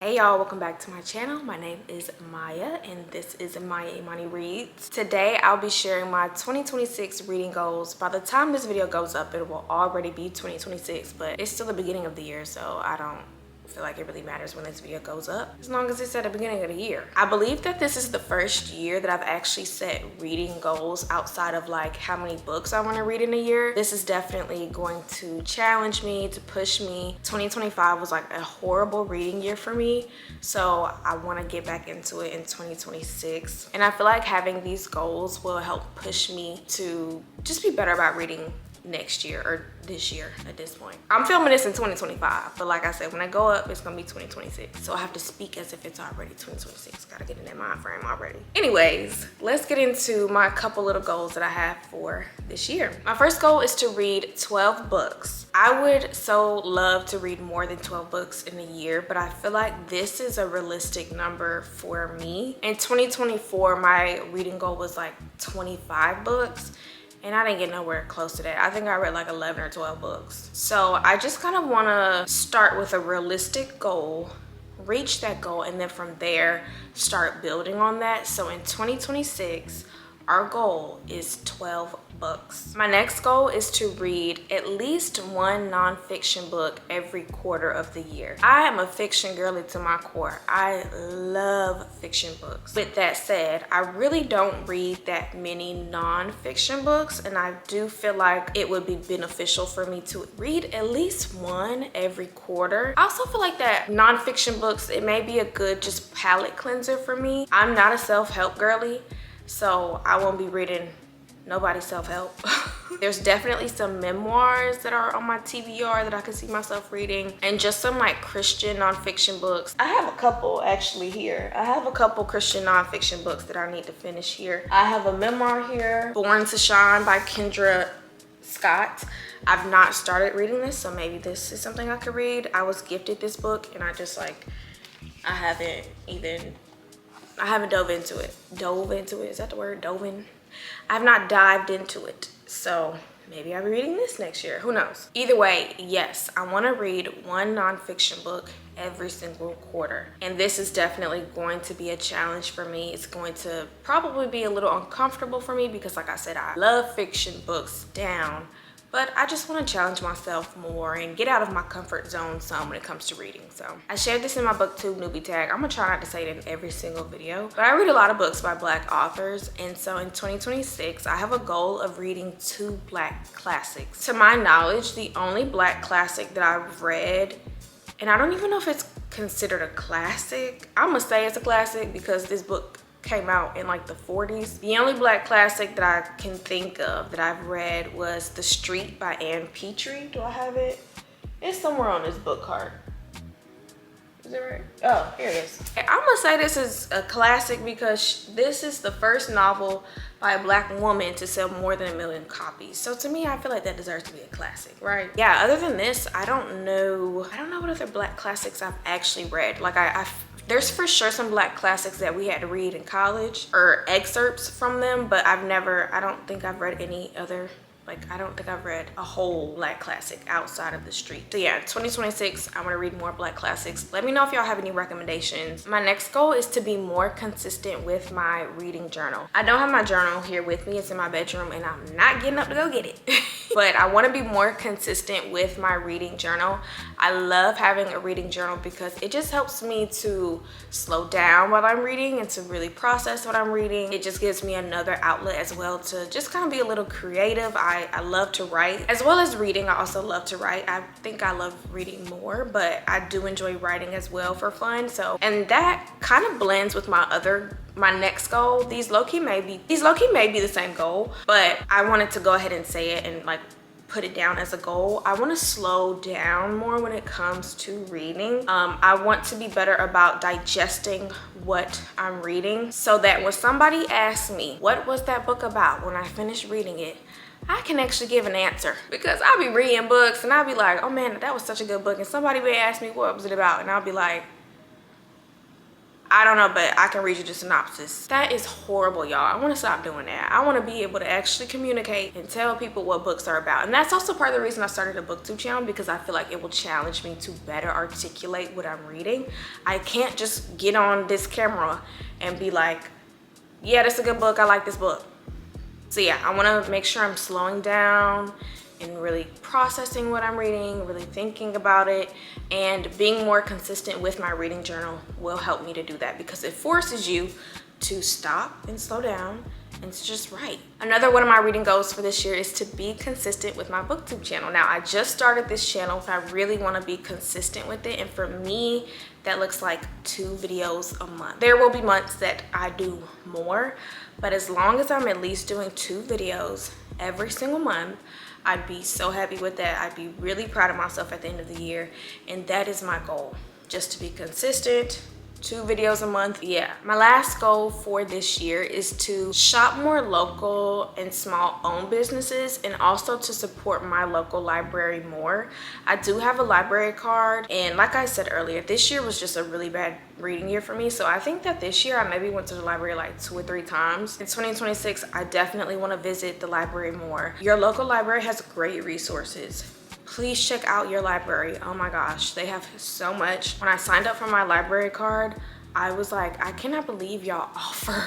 Hey y'all, welcome back to my channel. My name is Maya and this is Maya Imani Reads. Today I'll be sharing my 2026 reading goals. By the time this video goes up, it will already be 2026, but it's still the beginning of the year, so I don't feel like it really matters when this video goes up as long as it's at the beginning of the year. I believe that this is the first year that I've actually set reading goals outside of like how many books I want to read in a year. This is definitely going to challenge me, to push me. 2025 was like a horrible reading year for me, so I want to get back into it in 2026, and I feel like having these goals will help push me to just be better about reading next year or this year. At this point, I'm filming this in 2025, but like I said, when I go up, it's gonna be 2026, so I have to speak as if it's already 2026. Gotta get in that mind frame already. Anyways, let's get into my couple little goals that I have for this year. My first goal is to read 12 books. I would so love to read more than 12 books in a year, but I feel like this is a realistic number for me. In 2024, my reading goal was like 25 books, and I didn't get nowhere close to that. I think I read like 11 or 12 books. So I just kind of want to start with a realistic goal, reach that goal, and then from there start building on that. So in 2026, our goal is 12 books. My next goal is to read at least one nonfiction book every quarter of the year. I am a fiction girly to my core. I love fiction books. With that said, I really don't read that many nonfiction books, and I do feel like it would be beneficial for me to read at least one every quarter. I also feel like that nonfiction books, it may be a good just palate cleanser for me. I'm not a self-help girly, so I won't be reading nobody's self-help. There's definitely some memoirs that are on my TBR that I could see myself reading, and just some like Christian nonfiction books. I have a couple actually here. I have a couple Christian nonfiction books that I need to finish here. I have a memoir here, Born to Shine by Kendra Scott. I've not started reading this, so maybe this is something I could read. I was gifted this book and I just like, I haven't dove into it. Dove into it, is that the word? Dove in? I've not dived into it, so maybe I'll be reading this next year. Who knows? Either way, yes, I want to read one nonfiction book every single quarter, and this is definitely going to be a challenge for me. It's going to probably be a little uncomfortable for me because, like I said, I love fiction books down, but I just want to challenge myself more and get out of my comfort zone some when it comes to reading. So I shared this in my booktube newbie tag. I'm gonna try not to say it in every single video, but I read a lot of books by Black authors, and so in 2026 I have a goal of reading 2 Black classics. To my knowledge, the only Black classic that I've read, and I don't even know if it's considered a classic, I'm gonna say it's a classic because this book came out in like the 40s. The only Black classic that I can think of that I've read was The Street by Anne Petrie. Do I have it? It's somewhere on this book cart. Is it right? Oh, here it is. I'm gonna say this is a classic because this is the first novel by a Black woman to sell more than 1 million copies. So to me, I feel like that deserves to be a classic, right? Yeah, other than this, I don't know what other Black classics I've actually read. Like there's for sure some Black classics that we had to read in college or excerpts from them, but I don't think I've read any other, I don't think I've read a whole Black classic outside of The Street. So yeah, 2026, I want to read more Black classics. Let me know if y'all have any recommendations. My next goal is to be more consistent with my reading journal. I don't have my journal here with me. It's in my bedroom and I'm not getting up to go get it. But I want to be more consistent with my reading journal. I love having a reading journal because it just helps me to slow down while I'm reading and to really process what I'm reading. It just gives me another outlet as well to just kind of be a little creative. I love to write as well as reading. I also love to write. I think I love reading more, but I do enjoy writing as well for fun. So, and that kind of blends with my next goal. These low-key may be the same goal, but I wanted to go ahead and say it and like put it down as a goal. I want to slow down more when it comes to reading. I want to be better about digesting what I'm reading so that when somebody asks me, what was that book about, when I finish reading it, I can actually give an answer. Because I'll be reading books and I'll be like, oh man, that was such a good book. And somebody may ask me, what was it about? And I'll be like, I don't know, but I can read you the synopsis. That is horrible, y'all. I want to stop doing that. I want to be able to actually communicate and tell people what books are about. And that's also part of the reason I started a booktube channel, because I feel like it will challenge me to better articulate what I'm reading. I can't just get on this camera and be like, yeah, that's a good book, I like this book. So yeah, I want to make sure I'm slowing down and really processing what I'm reading, really thinking about it, and being more consistent with my reading journal will help me to do that, because it forces you to stop and slow down and to just write. Another one of my reading goals for this year is to be consistent with my booktube channel. Now, I just started this channel, but I really want to be consistent with it, and for me, that looks like 2 videos a month. There will be months that I do more, but as long as I'm at least doing 2 videos every single month, I'd be so happy with that. I'd be really proud of myself at the end of the year, and that is my goal, just to be consistent. 2 videos a month. Yeah, my last goal for this year is to shop more local and small owned businesses, and also to support my local library more. I do have a library card, and like I said earlier, this year was just a really bad reading year for me, so I think that this year I maybe went to the library like 2 or 3 times. In 2026, I definitely want to visit the library more. Your local library has great resources. Please check out your library. Oh my gosh, they have so much. When I signed up for my library card, I was like, I cannot believe y'all offer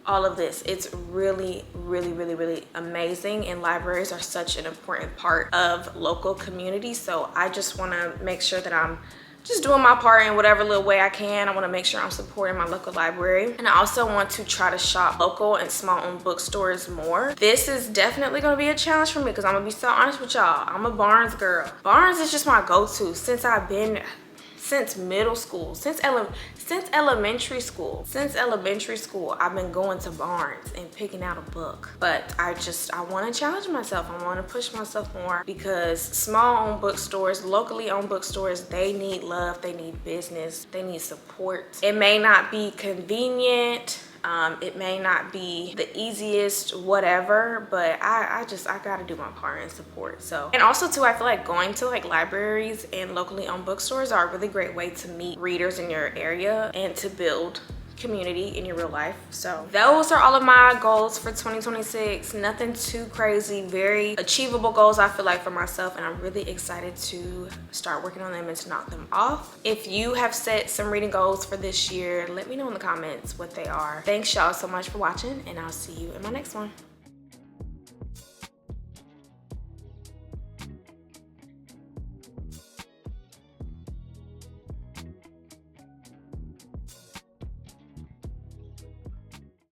all of this. It's really, really, really, really amazing, and libraries are such an important part of local communities. So I just want to make sure that I'm just doing my part in whatever little way I can. I want to make sure I'm supporting my local library, and I also want to try to shop local and small owned bookstores more. This is definitely going to be a challenge for me, because I'm gonna be so honest with y'all, I'm a Barnes girl. Barnes is just my go-to since middle school, since elementary school. I've been going to Barnes and picking out a book. But I want to challenge myself. I want to push myself more, because small owned bookstores, locally owned bookstores, they need love, they need business, they need support. It may not be convenient, it may not be the easiest whatever, but I gotta do my part in support. So, and also too, I feel like going to like libraries and locally owned bookstores are a really great way to meet readers in your area and to build community in your real life. So those are all of my goals for 2026. Nothing too crazy, very achievable goals I feel like for myself, and I'm really excited to start working on them and to knock them off. If you have set some reading goals for this year, let me know in the comments what they are. Thanks y'all so much for watching, and I'll see you in my next one.